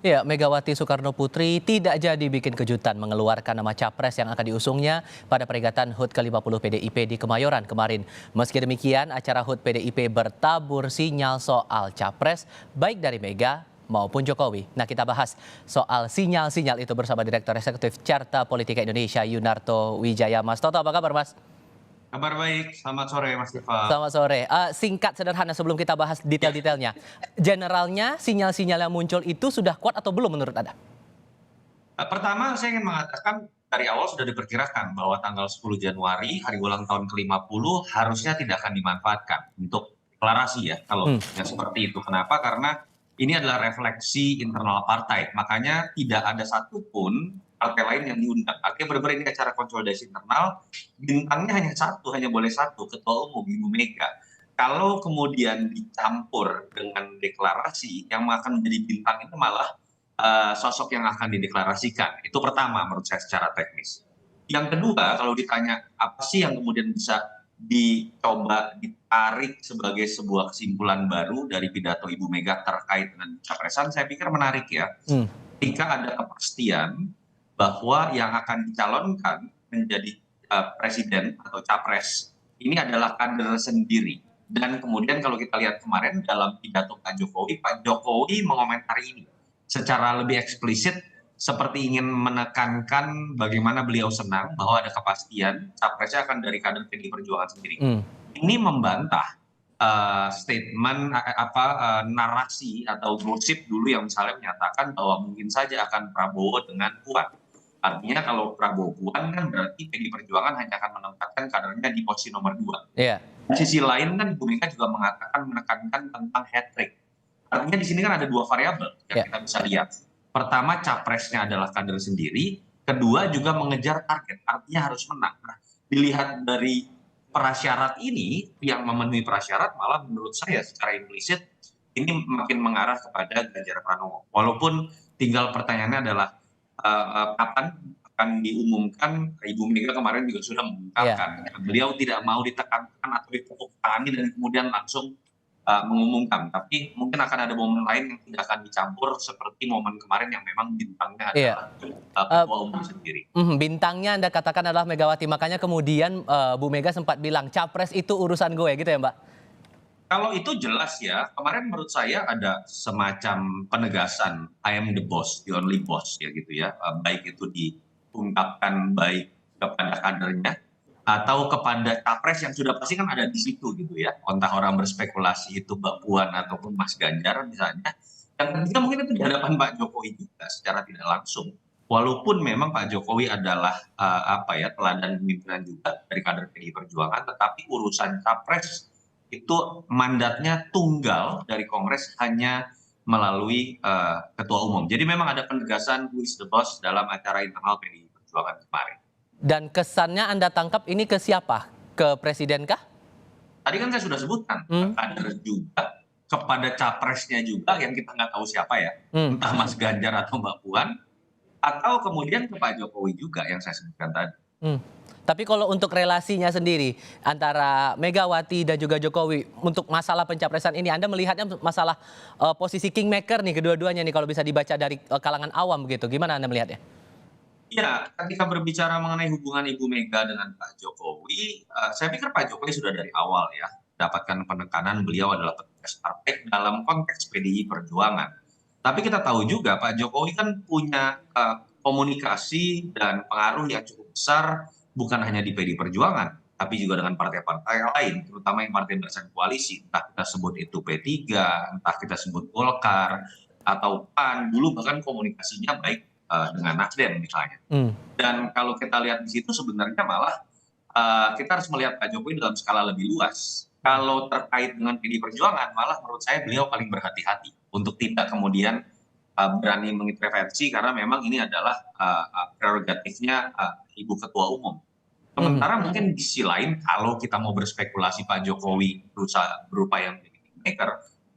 Ya, Megawati Soekarno-Putri tidak jadi bikin kejutan mengeluarkan nama capres yang akan diusungnya pada peringatan HUT ke-50 PDIP di Kemayoran kemarin. Meski demikian, acara HUT PDIP bertabur sinyal soal capres baik dari Mega maupun Jokowi. Nah, kita bahas soal sinyal-sinyal itu bersama Direktur Eksekutif Carta Politika Indonesia Yunarto Wijaya. Mas Toto, apa kabar, Mas? Kabar baik, selamat sore Mas Diva. Selamat sore. Singkat sederhana sebelum kita bahas Ya, detail-detailnya. Generalnya sinyal-sinyal yang muncul itu sudah kuat atau belum menurut Anda? pertama saya ingin mengatakan dari awal sudah diperkirakan bahwa tanggal 10 Januari, hari ulang tahun ke-50 harusnya tidak akan dimanfaatkan untuk deklarasi ya, kalau Hmm. yang seperti itu. Kenapa? Karena ini adalah refleksi internal partai, makanya tidak ada satupun partai lain yang diundang. Artinya benar-benar ini acara konsolidasi internal, bintangnya hanya satu, hanya boleh satu, Ketua Umum Ibu Mega. Kalau kemudian dicampur dengan deklarasi, yang akan menjadi bintang itu malah sosok yang akan dideklarasikan. Itu pertama menurut saya secara teknis. Yang kedua, kalau ditanya apa sih yang kemudian bisa dicoba ditarik sebagai sebuah kesimpulan baru dari pidato Ibu Mega terkait dengan pencapresan, saya pikir menarik ya. Hmm. Ketika ada kepastian bahwa yang akan dicalonkan menjadi presiden atau capres ini adalah kader sendiri. Dan kemudian kalau kita lihat kemarin dalam pidato Pak Jokowi mengomentari ini secara lebih eksplisit seperti ingin menekankan bagaimana beliau senang bahwa ada kepastian capresnya akan dari kader PDI Perjuangan sendiri. Hmm. Ini membantah statement narasi atau gosip dulu yang misalnya menyatakan bahwa mungkin saja akan Prabowo dengan Puan. Artinya kalau Prabowo Puan kan berarti PDI Perjuangan hanya akan menempatkan kadernya di posisi nomor 2. Iya. Di sisi lain kan Bu Mega juga mengatakan menekankan tentang hat-trick. Artinya di sini kan ada dua variabel yang Ya. kita bisa lihat. Pertama, capresnya adalah kader sendiri. Kedua, juga mengejar target. Artinya harus menang. Nah, dilihat dari prasyarat ini, yang memenuhi prasyarat malah menurut saya secara implisit ini makin mengarah kepada Ganjar Pranowo. Walaupun tinggal pertanyaannya adalah kapan akan diumumkan. Ibu Mega kemarin juga sudah Iya. mengungkapkan beliau tidak mau ditekankan atau ditepuk tangan dan kemudian langsung mengumumkan, tapi mungkin akan ada momen lain yang tidak akan dicampur seperti momen kemarin yang memang bintangnya Iya. adalah Eh, Ketua Umum sendiri. Bintangnya Anda katakan adalah Megawati, makanya kemudian Bu Mega sempat bilang capres itu urusan gue, gitu ya, Mbak? Kalau itu jelas ya, kemarin menurut saya ada semacam penegasan I am the boss, the only boss ya gitu ya. Baik itu diungkapkan baik kepada kadernya atau kepada capres yang sudah pasti kan ada di situ gitu ya. Entah orang berspekulasi itu Mbak Puan ataupun Mas Ganjar misalnya. Yang ketiga mungkin itu di hadapan Pak Jokowi juga secara tidak langsung. Walaupun memang Pak Jokowi adalah teladan pemimpinan juga dari kader PDI Perjuangan, tetapi urusan capres itu mandatnya tunggal dari Kongres hanya melalui Ketua Umum. Jadi memang ada penegasan who is the boss dalam acara internal PDI Perjuangan kemarin. Dan kesannya Anda tangkap ini ke siapa? Ke presiden kah? Tadi kan saya sudah sebutkan, Hmm. kader juga, kepada capresnya juga yang kita nggak tahu siapa ya, Hmm. entah Mas Ganjar atau Mbak Puan, atau kemudian ke Pak Jokowi juga yang saya sebutkan tadi. Hmm. Tapi kalau untuk relasinya sendiri antara Megawati dan juga Jokowi untuk masalah pencapresan ini, Anda melihatnya masalah posisi kingmaker nih kedua-duanya nih kalau bisa dibaca dari kalangan awam begitu. Gimana Anda melihatnya? Ya, ketika berbicara mengenai hubungan Ibu Mega dengan Pak Jokowi, saya pikir Pak Jokowi sudah dari awal ya dapatkan penekanan beliau adalah petugas partai dalam konteks PDI Perjuangan. Tapi kita tahu juga Pak Jokowi kan punya komunikasi dan pengaruh yang cukup besar bukan hanya di PDI Perjuangan, tapi juga dengan partai-partai lain, terutama yang partai barisan koalisi. Entah kita sebut itu P3, entah kita sebut Golkar atau PAN, dulu bahkan komunikasinya baik dengan Nasdem misalnya. Hmm. Dan kalau kita lihat di situ sebenarnya malah kita harus melihat Pak Jokowi dalam skala lebih luas. Kalau terkait dengan PDI Perjuangan, malah menurut saya beliau paling berhati-hati untuk tidak kemudian berani mengintervensi karena memang ini adalah prerogatifnya Ibu Ketua Umum. Hmm. Sementara mungkin di sisi lain kalau kita mau berspekulasi Pak Jokowi berupaya menjadi kingmaker,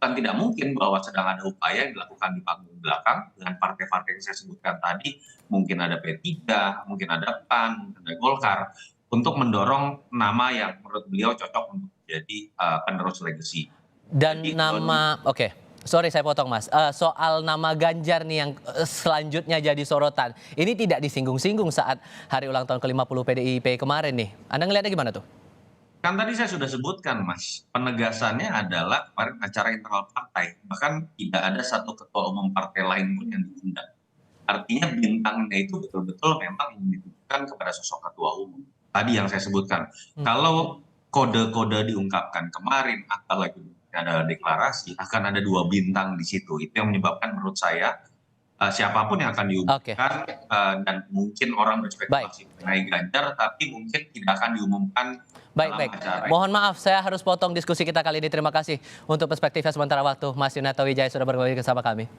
kan tidak mungkin bahwa sedang ada upaya yang dilakukan di panggung belakang dengan partai-partai yang saya sebutkan tadi, mungkin ada P3, mungkin ada PAN, mungkin ada Golkar, untuk mendorong nama yang menurut beliau cocok untuk menjadi penerus legacy. Jadi Dan kalau nama, oke. Sorry saya potong Mas, soal nama Ganjar nih yang selanjutnya jadi sorotan. Ini tidak disinggung-singgung saat hari ulang tahun ke-50 PDIP kemarin nih. Anda ngelihatnya gimana tuh? Kan tadi saya sudah sebutkan, Mas, penegasannya adalah kemarin acara internal partai, bahkan tidak ada satu ketua umum partai lain pun yang diundang. Artinya bintangnya itu betul-betul memang yang ditujukan kepada sosok ketua umum. Tadi yang saya sebutkan, kalau kode-kode diungkapkan kemarin, apalagi ada deklarasi, akan ada 2 bintang di situ. Itu yang menyebabkan menurut saya, siapapun yang akan Oke, diumumkan, dan mungkin orang baik. berspekulasi mengenai Ganjar, tapi mungkin tidak akan diumumkan Baik, dalam baik. acara. Mohon maaf, saya harus potong diskusi kita kali ini. Terima kasih untuk perspektifnya sementara waktu. Mas Yunarto Wijaya sudah berbagi bersama kami.